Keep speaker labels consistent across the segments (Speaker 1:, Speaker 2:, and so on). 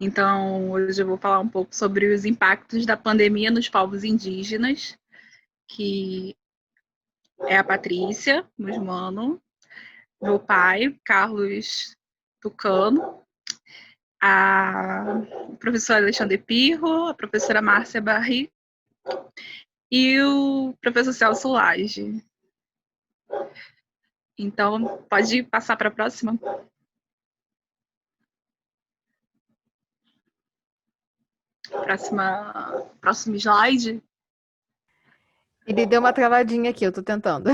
Speaker 1: Então, hoje eu vou falar um pouco sobre os impactos da pandemia nos povos indígenas, que é a Patrícia Musmano, meu pai, Carlos Tucano, o professor Alexandre Pirro, a professora Márcia Barri e o professor Celso Lage. Então, pode passar para a próxima? Próximo slide.
Speaker 2: Ele deu uma travadinha aqui, eu tô tentando.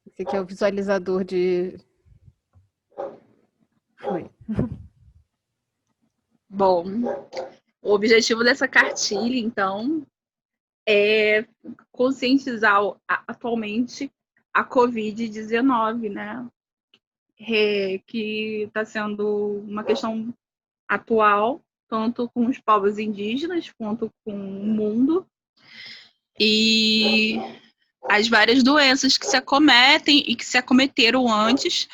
Speaker 2: Esse aqui é o visualizador de. Foi.
Speaker 1: Bom, o objetivo dessa cartilha, então, é conscientizar atualmente a Covid-19, né? Que está sendo uma questão atual, tanto com os povos indígenas quanto com o mundo. E as várias doenças que se acometem e que se acometeram antes,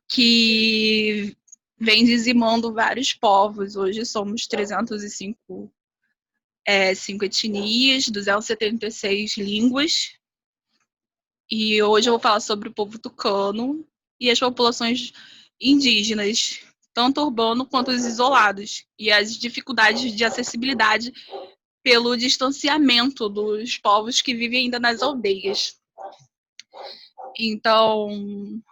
Speaker 1: que vem dizimando vários povos. Hoje somos 305 5 etnias, 276 línguas. E hoje eu vou falar sobre o povo tucano e as populações indígenas, tanto urbano quanto os isolados, e as dificuldades de acessibilidade pelo distanciamento dos povos que vivem ainda nas aldeias. Então,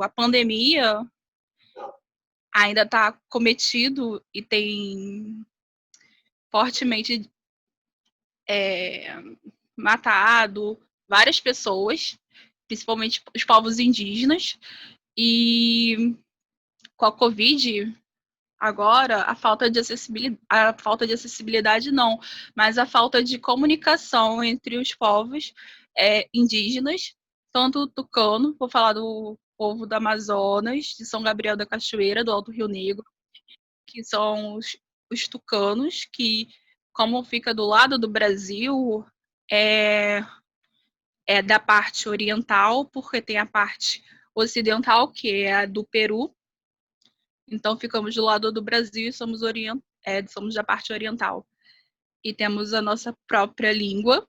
Speaker 1: a pandemia ainda está cometido e tem fortemente matado várias pessoas, principalmente os povos indígenas, e com a Covid, agora, a falta de acessibilidade não, mas a falta de comunicação entre os povos indígenas, tanto o tucano, vou falar do povo do Amazonas, de São Gabriel da Cachoeira, do Alto Rio Negro, que são os tucanos, que, como fica do lado do Brasil, é da parte oriental, porque tem a parte ocidental, que é a do Peru. Então, ficamos do lado do Brasil e somos da parte oriental. E temos a nossa própria língua.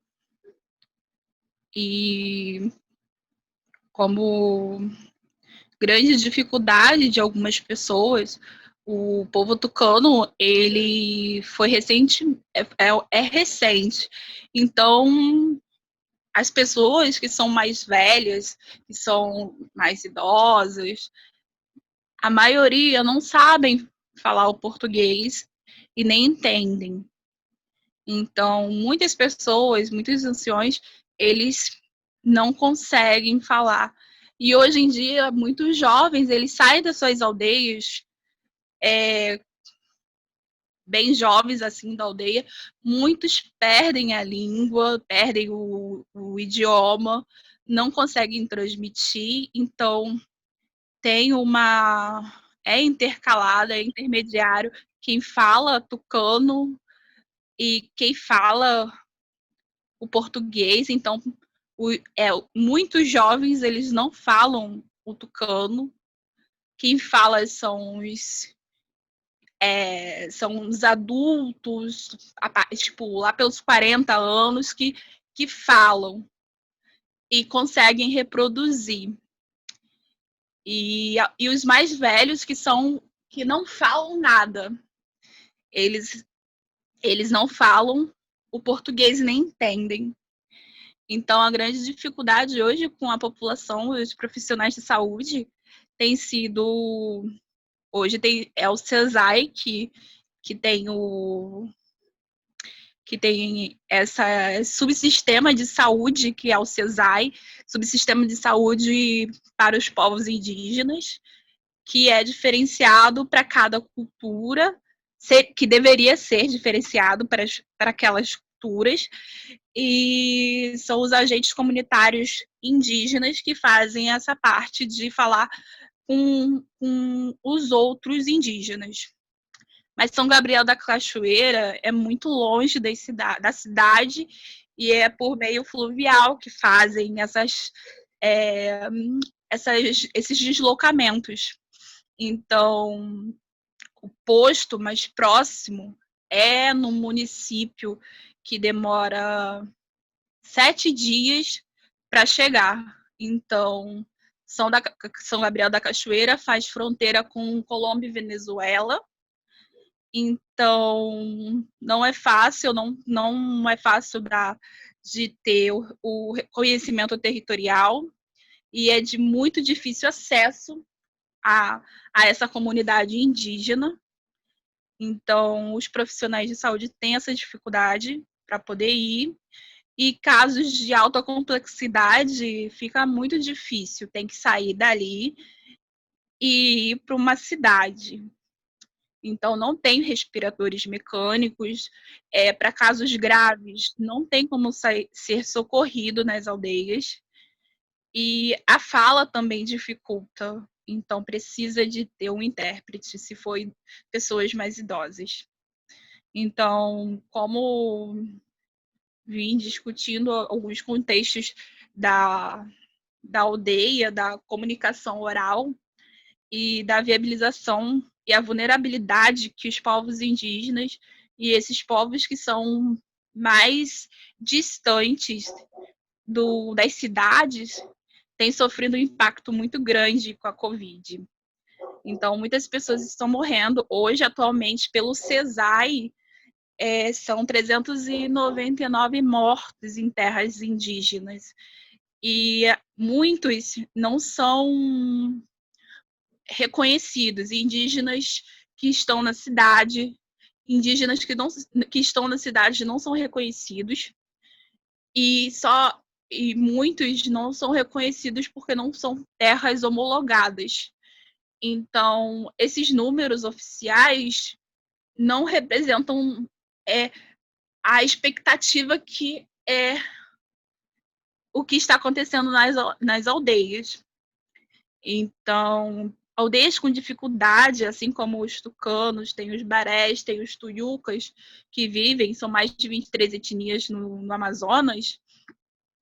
Speaker 1: E como grande dificuldade de algumas pessoas, o povo tucano, ele foi recente. Então, as pessoas que são mais velhas, que são mais idosas, a maioria não sabem falar o português e nem entendem. Então, muitas pessoas, muitos anciões, eles não conseguem falar. E hoje em dia, muitos jovens, eles saem das suas aldeias, bem jovens assim da aldeia, muitos perdem a língua, perdem o idioma, não conseguem transmitir, então tem é intercalado, é intermediário quem fala tucano e quem fala o português, então muitos jovens eles não falam o tucano, quem fala são os adultos, tipo, lá pelos 40 anos, que falam e conseguem reproduzir. E os mais velhos que não falam nada. Eles não falam o português e nem entendem. Então, a grande dificuldade hoje com a população, os profissionais de saúde, tem sido. Hoje é o CESAI que tem essa subsistema de saúde, que é o CESAI, subsistema de saúde para os povos indígenas, que é diferenciado para cada cultura, que deveria ser diferenciado para aquelas culturas, e são os agentes comunitários indígenas que fazem essa parte de falar com os outros indígenas. Mas São Gabriel da Cachoeira é muito longe da cidade e é por meio fluvial que fazem esses deslocamentos. Então, o posto mais próximo é no município que demora 7 dias para chegar. Então, São Gabriel da Cachoeira faz fronteira com Colômbia e Venezuela. Então, não é fácil, não é fácil de ter o reconhecimento territorial e é de muito difícil acesso a essa comunidade indígena. Então, os profissionais de saúde têm essa dificuldade para poder ir. E casos de alta complexidade fica muito difícil, tem que sair dali e ir para uma cidade. Então, não tem respiradores mecânicos. Para casos graves, não tem como ser socorrido nas aldeias. E a fala também dificulta. Então, precisa de ter um intérprete, se for pessoas mais idosas. Então, como vim discutindo alguns contextos da aldeia, da comunicação oral e da viabilização e a vulnerabilidade que os povos indígenas e esses povos que são mais distantes das cidades têm sofrido um impacto muito grande com a Covid. Então, muitas pessoas estão morrendo hoje, atualmente, pelo CESAI. São 399 mortos em terras indígenas. E muitos não são reconhecidos. Indígenas que estão na cidade, indígenas que estão na cidade não são reconhecidos. E muitos não são reconhecidos porque não são terras homologadas. Então, esses números oficiais não representam a expectativa que é o que está acontecendo nas aldeias. Então, aldeias com dificuldade, assim como os tucanos, tem os barés, tem os tuiucas que vivem, são mais de 23 etnias no Amazonas,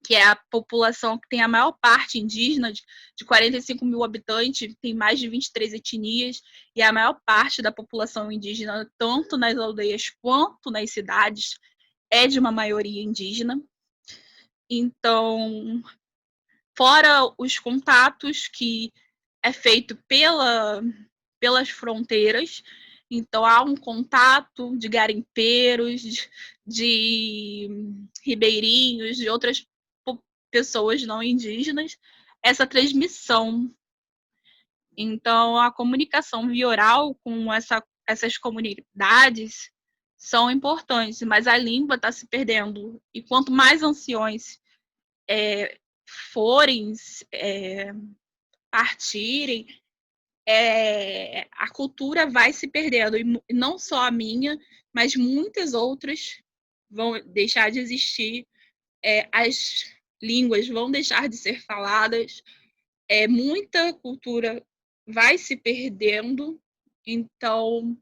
Speaker 1: que é a população que tem a maior parte indígena, de 45 mil habitantes, tem mais de 23 etnias, e a maior parte da população indígena, tanto nas aldeias quanto nas cidades, é de uma maioria indígena. Então, fora os contatos que é feito pelas fronteiras, então há um contato de garimpeiros, de ribeirinhos, de outras pessoas não indígenas, essa transmissão. Então, a comunicação via oral com essas comunidades são importantes, mas a língua está se perdendo. E quanto mais anciões forem partirem, a cultura vai se perdendo. E não só a minha, mas muitas outras vão deixar de existir. As línguas vão deixar de ser faladas. Muita cultura vai se perdendo. Então,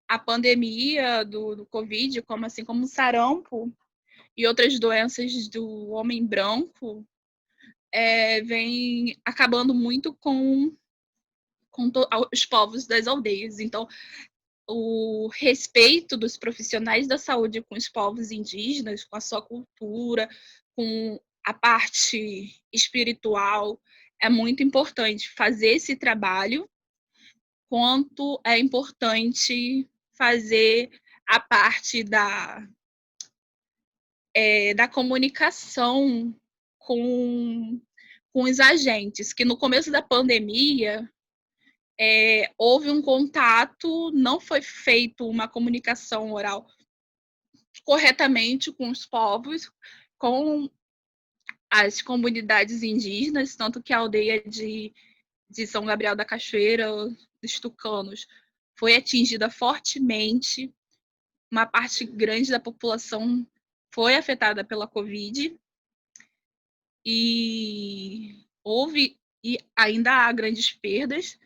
Speaker 1: a pandemia do Covid, assim como o sarampo e outras doenças do homem branco, vem acabando muito com os povos das aldeias. Então, o respeito dos profissionais da saúde com os povos indígenas, com a sua cultura, com a parte espiritual, é muito importante fazer esse trabalho, quanto é importante fazer a parte da comunicação com os agentes, que no começo da pandemia houve um contato, não foi feito uma comunicação oral corretamente com os povos, com as comunidades indígenas, tanto que a aldeia de São Gabriel da Cachoeira, dos tucanos, foi atingida fortemente. Uma parte grande da população foi afetada pela Covid e ainda há grandes perdas.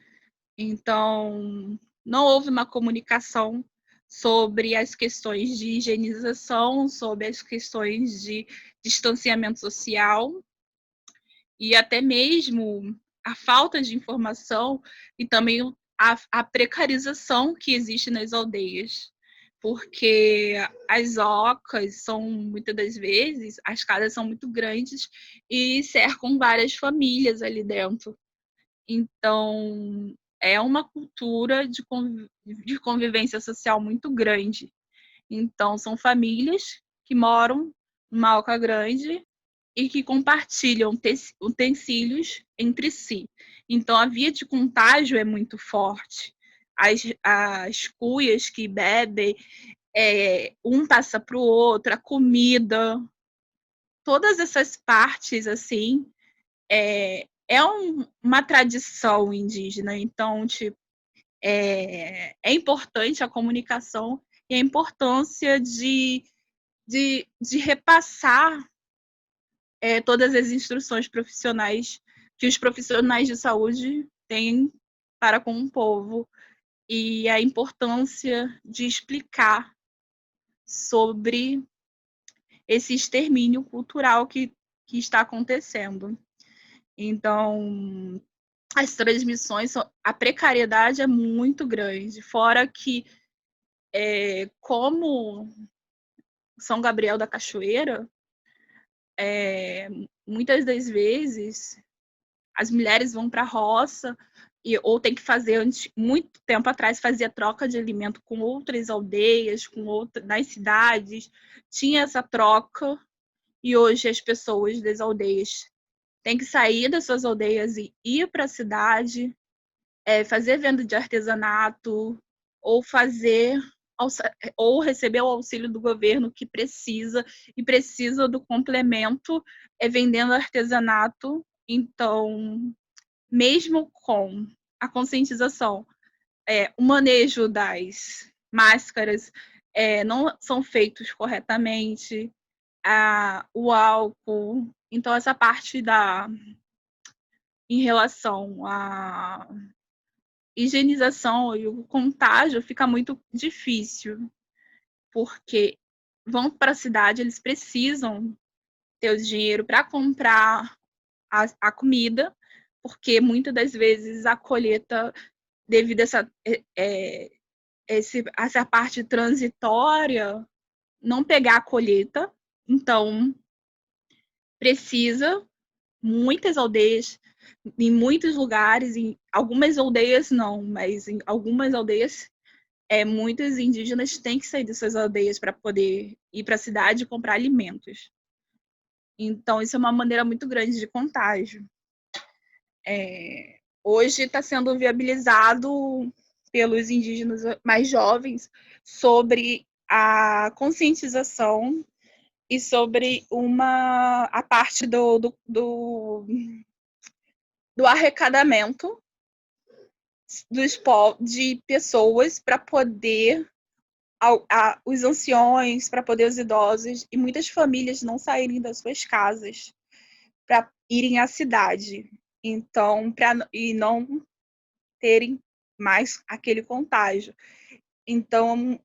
Speaker 1: Então, não houve uma comunicação sobre as questões de higienização, sobre as questões de distanciamento social e até mesmo a falta de informação e também a precarização que existe nas aldeias. Porque as ocas são, muitas das vezes, as casas são muito grandes e cercam várias famílias ali dentro. Então, é uma cultura de convivência social muito grande. Então, são famílias que moram numa oca grande e que compartilham utensílios entre si. Então, a via de contágio é muito forte. As cuias que bebem, um passa para o outro, a comida, todas essas partes, assim, uma tradição indígena. Então, tipo, é importante a comunicação e a importância de repassar todas as instruções profissionais que os profissionais de saúde têm para com o povo e a importância de explicar sobre esse extermínio cultural que está acontecendo. Então, as transmissões, a precariedade é muito grande, fora que, como São Gabriel da Cachoeira, muitas das vezes as mulheres vão para a roça ou tem que fazer, muito tempo atrás, fazia troca de alimento com outras aldeias, nas cidades, tinha essa troca, e hoje as pessoas das aldeias têm que sair das suas aldeias e ir para a cidade, fazer venda de artesanato, ou ou receber o auxílio do governo que precisa, e precisa do complemento, vendendo artesanato. Então, mesmo com a conscientização, o manejo das máscaras não são feitos corretamente, o álcool. Então, essa parte em relação à higienização e o contágio fica muito difícil, porque vão para a cidade, eles precisam ter o dinheiro para comprar a comida, porque muitas das vezes a colheita, devido a essa parte transitória, não pegar a colheita, então precisa, muitas aldeias, em muitos lugares, em algumas aldeias não, mas em algumas aldeias, muitos indígenas têm que sair de suas aldeias para poder ir para a cidade e comprar alimentos. Então, isso é uma maneira muito grande de contágio. Hoje está sendo viabilizado pelos indígenas mais jovens sobre a conscientização e sobre a parte do arrecadamento de pessoas para poder os anciões, para poder os idosos e muitas famílias não saírem das suas casas para irem à cidade. Então, e não terem mais aquele contágio. Então,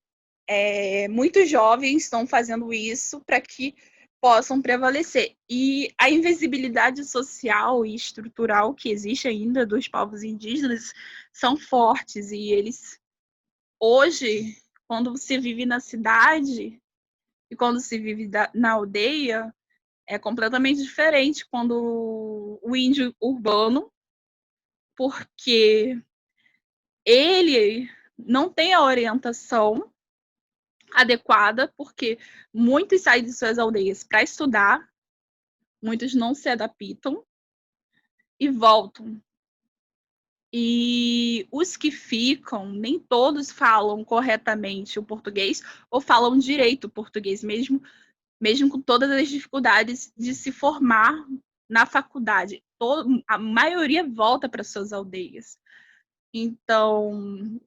Speaker 1: muitos jovens estão fazendo isso para que possam prevalecer. E a invisibilidade social e estrutural que existe ainda dos povos indígenas são fortes, e eles, hoje, quando se vive na cidade e quando se vive na aldeia, é completamente diferente quando o índio urbano, porque ele não tem a orientação adequada, porque muitos saem de suas aldeias para estudar, muitos não se adaptam e voltam. E os que ficam, nem todos falam corretamente o português ou falam direito o português, mesmo com todas as dificuldades de se formar na faculdade. A maioria volta para suas aldeias. Então,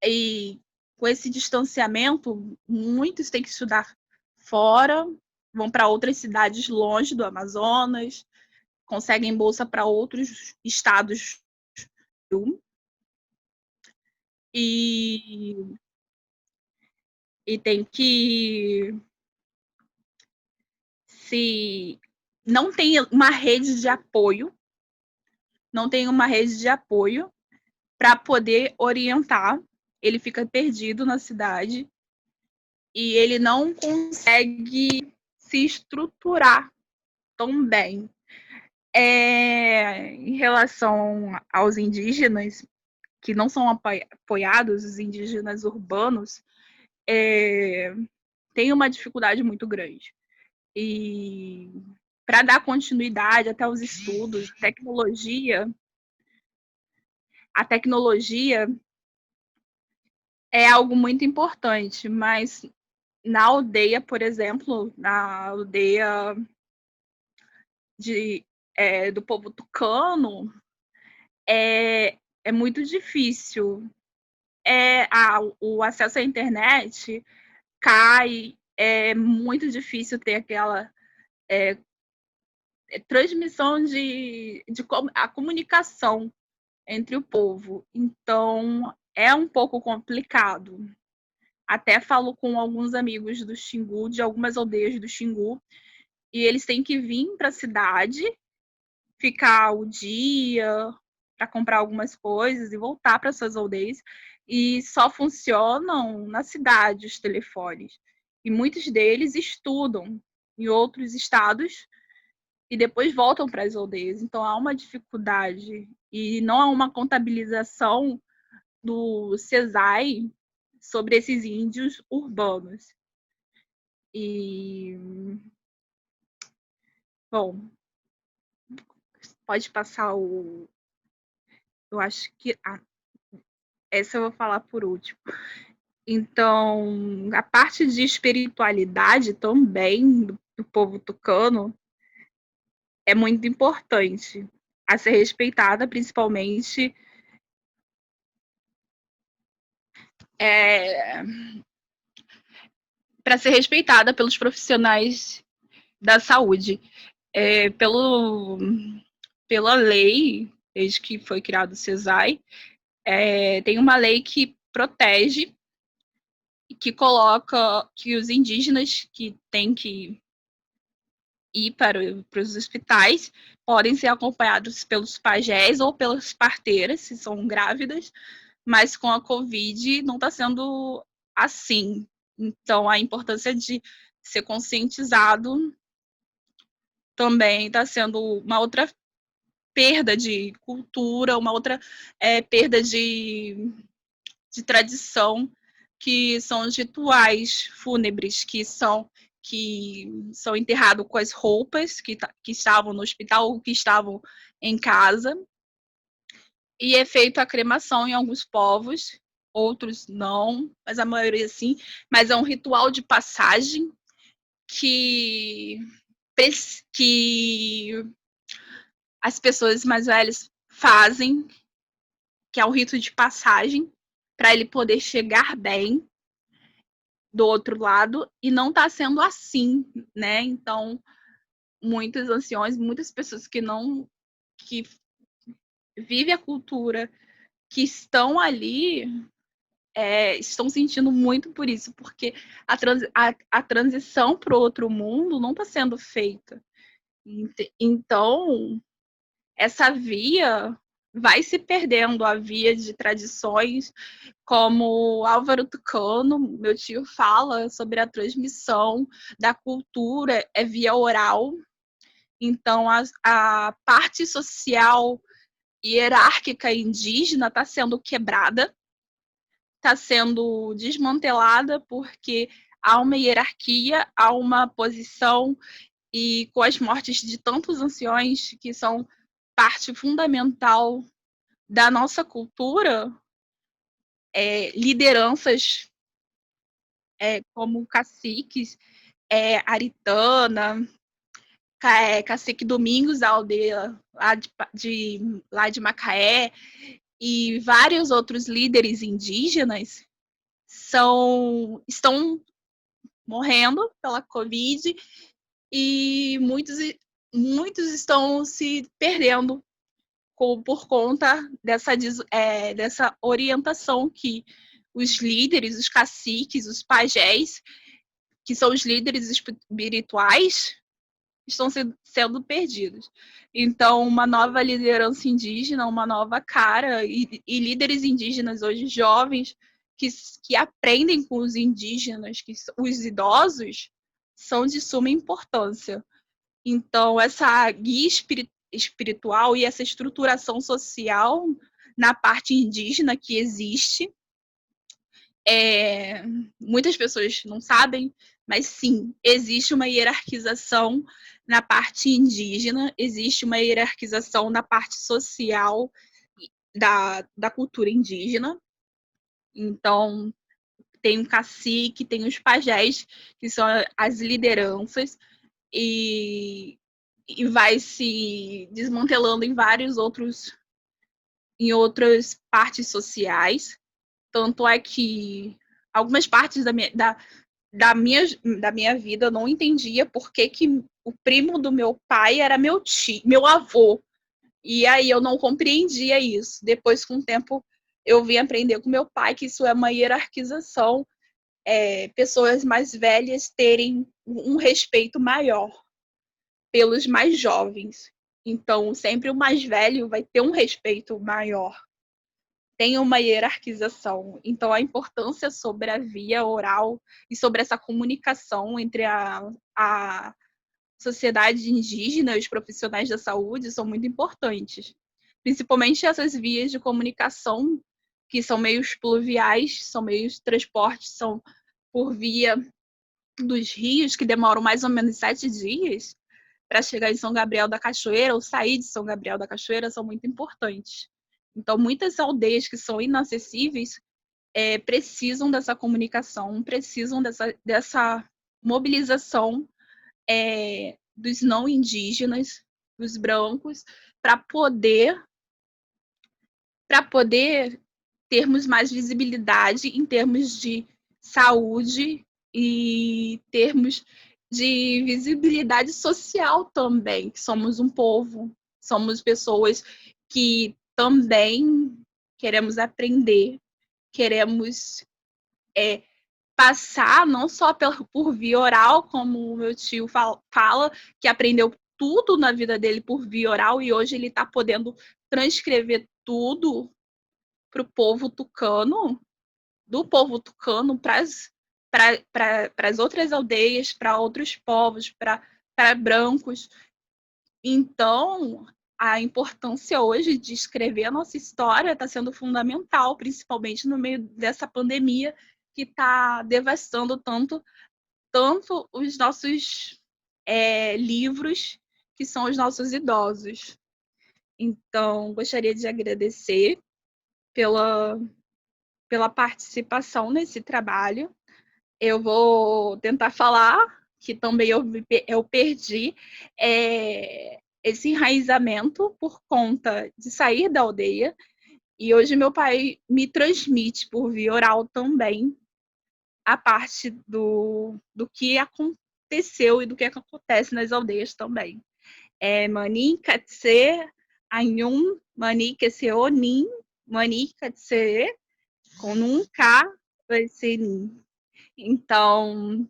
Speaker 1: e com esse distanciamento, muitos têm que estudar fora, vão para outras cidades longe do Amazonas, conseguem bolsa para outros estados. E, e tem que se não tem uma rede de apoio não tem uma rede de apoio para poder orientar. Ele fica perdido na cidade e ele não consegue se estruturar tão bem. Em relação aos indígenas, que não são apoiados, os indígenas urbanos, tem uma dificuldade muito grande. E para dar continuidade até os estudos, a tecnologia é algo muito importante, mas na aldeia, por exemplo, na aldeia do povo tucano, é muito difícil. O acesso à internet cai, é muito difícil ter aquela transmissão a comunicação entre o povo. Então, é um pouco complicado. Até falo com alguns amigos do Xingu, de algumas aldeias do Xingu, e eles têm que vir para a cidade, ficar o dia para comprar algumas coisas e voltar para suas aldeias, e só funcionam na cidade os telefones. E muitos deles estudam em outros estados e depois voltam para as aldeias. Então há uma dificuldade e não há uma contabilização do CESAI sobre esses índios urbanos. E, bom, pode passar o... Eu acho que... essa eu vou falar por último. Então, a parte de espiritualidade também do povo tucano é muito importante a ser respeitada, principalmente para ser respeitada pelos profissionais da saúde. Pela lei, desde que foi criado o CESAI, tem uma lei que protege e que coloca que os indígenas que têm que ir para os hospitais podem ser acompanhados pelos pajés ou pelas parteiras, se são grávidas, mas com a Covid não está sendo assim. Então, a importância de ser conscientizado também está sendo uma outra perda de cultura, uma outra perda de tradição, que são os rituais fúnebres, que são enterrados com as roupas que estavam no hospital ou que estavam em casa, e é feita a cremação em alguns povos, outros não, mas a maioria sim, mas é um ritual de passagem que as pessoas mais velhas fazem, que é o rito de passagem, para ele poder chegar bem do outro lado, e não está sendo assim, né? Então, muitos anciões, muitas pessoas que vivem a cultura, que estão ali, estão sentindo muito por isso, porque a transição para o outro mundo não está sendo feita. Então, essa via vai se perdendo, a via de tradições, como Álvaro Tucano, meu tio, fala sobre a transmissão da cultura via oral. Então, a parte social hierárquica indígena está sendo quebrada, está sendo desmantelada, porque há uma hierarquia, há uma posição, e com as mortes de tantos anciões que são parte fundamental da nossa cultura, lideranças como caciques, Aritana, cacique Domingos, da aldeia lá de Macaé, e vários outros líderes indígenas estão morrendo pela Covid, e muitos estão se perdendo por conta dessa orientação que os líderes, os caciques, os pajés, que são os líderes espirituais, estão sendo perdidos. Então, uma nova liderança indígena, uma nova cara, e líderes indígenas hoje jovens que aprendem com os indígenas, que os idosos, são de suma importância. Então, essa guia espiritual e essa estruturação social na parte indígena que existe, muitas pessoas não sabem, mas sim, existe uma hierarquização na parte indígena, existe uma hierarquização na parte social da cultura indígena. Então, tem um cacique, tem os pajés, que são as lideranças, e vai se desmantelando em outras partes sociais. Tanto é que algumas partes da minha vida eu não entendia por que o primo do meu pai era meu tio, meu avô. E aí eu não compreendia isso. Depois, com o tempo, eu vim aprender com meu pai que isso é uma hierarquização, pessoas mais velhas terem um respeito maior pelos mais jovens. Então, sempre o mais velho vai ter um respeito maior. Tem uma hierarquização. Então, a importância sobre a via oral e sobre essa comunicação entre a sociedade indígena e os profissionais da saúde são muito importantes. Principalmente essas vias de comunicação que são meios pluviais, são meios de transporte, são por via dos rios, que demoram mais ou menos 7 dias para chegar em São Gabriel da Cachoeira ou sair de São Gabriel da Cachoeira, são muito importantes. Então, muitas aldeias que são inacessíveis precisam dessa comunicação, precisam dessa mobilização dos não indígenas, dos brancos, para poder termos mais visibilidade em termos de saúde e termos de visibilidade social também, que somos um povo, somos pessoas que também queremos aprender, queremos passar não só por via oral, como o meu tio fala, que aprendeu tudo na vida dele por via oral e hoje ele está podendo transcrever tudo para o povo tucano, do povo tucano para as outras aldeias, para outros povos, para brancos. Então, a importância hoje de escrever a nossa história está sendo fundamental, principalmente no meio dessa pandemia que está devastando tanto os nossos livros, que são os nossos idosos. Então, gostaria de agradecer pela participação nesse trabalho. Eu vou tentar falar que também eu perdi esse enraizamento por conta de sair da aldeia. E hoje meu pai me transmite por via oral também a parte do que aconteceu e do que acontece nas aldeias também. Mani katse anyum, mani kese onin, mani katse konun ka vasenin. Então,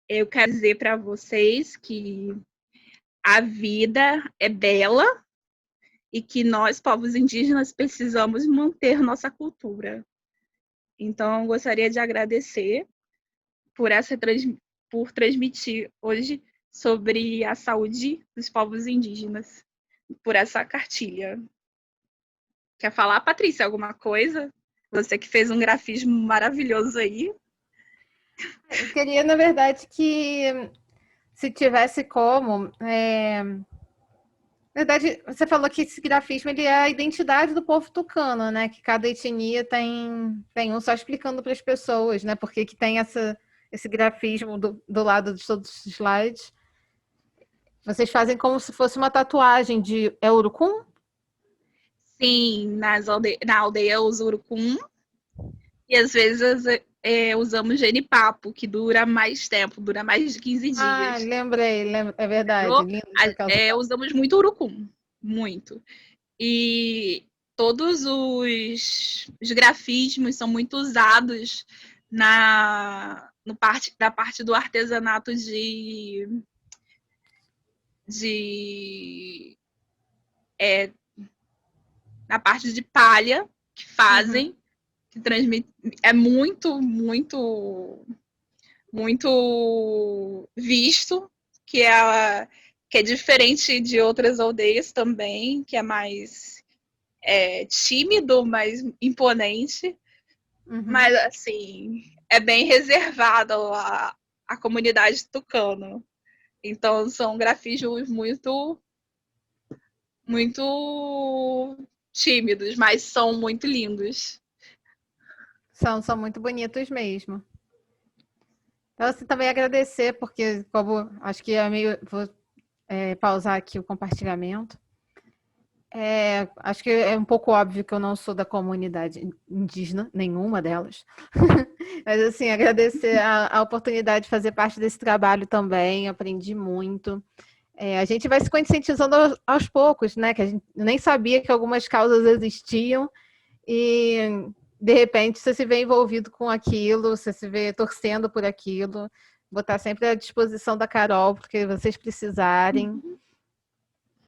Speaker 1: eu quero dizer para vocês que a vida é bela e que nós, povos indígenas, precisamos manter nossa cultura. Então, eu gostaria de agradecer por transmitir hoje sobre a saúde dos povos indígenas, por essa cartilha. Quer falar, Patrícia, alguma coisa? Você que fez um grafismo maravilhoso aí.
Speaker 2: Eu queria, na verdade, que se tivesse como. Na verdade, você falou que esse grafismo ele é a identidade do povo tucano, né? Que cada etnia tem um, só explicando para as pessoas, né? Porque que tem esse grafismo do lado de todos os slides. Vocês fazem como se fosse uma tatuagem de urucum?
Speaker 1: Sim, na aldeia usa urucum e às vezes usamos genipapo, que dura mais tempo, dura mais de 15
Speaker 2: Ah,
Speaker 1: dias.
Speaker 2: lembrei, é verdade. Lindo
Speaker 1: Usamos muito urucum, muito. E todos os grafismos são muito usados na parte do artesanato de na parte de palha que fazem, que transmite, é muito, muito, muito visto, que é diferente de outras aldeias também, que é mais tímido, mais imponente, mas assim, é bem reservado a comunidade tucano. Então são grafismos muito muito tímidos, mas são muito lindos.
Speaker 2: São muito bonitos mesmo. Então, assim, também agradecer, porque como acho que é meio. Vou pausar aqui o compartilhamento. Acho que é um pouco óbvio que eu não sou da comunidade indígena, nenhuma delas. Mas, assim, agradecer a oportunidade de fazer parte desse trabalho também, aprendi muito. A gente vai se conscientizando aos poucos, né? Que a gente nem sabia que algumas causas existiam e, de repente, você se vê envolvido com aquilo, você se vê torcendo por aquilo. Vou estar sempre à disposição da Carol, porque vocês precisarem.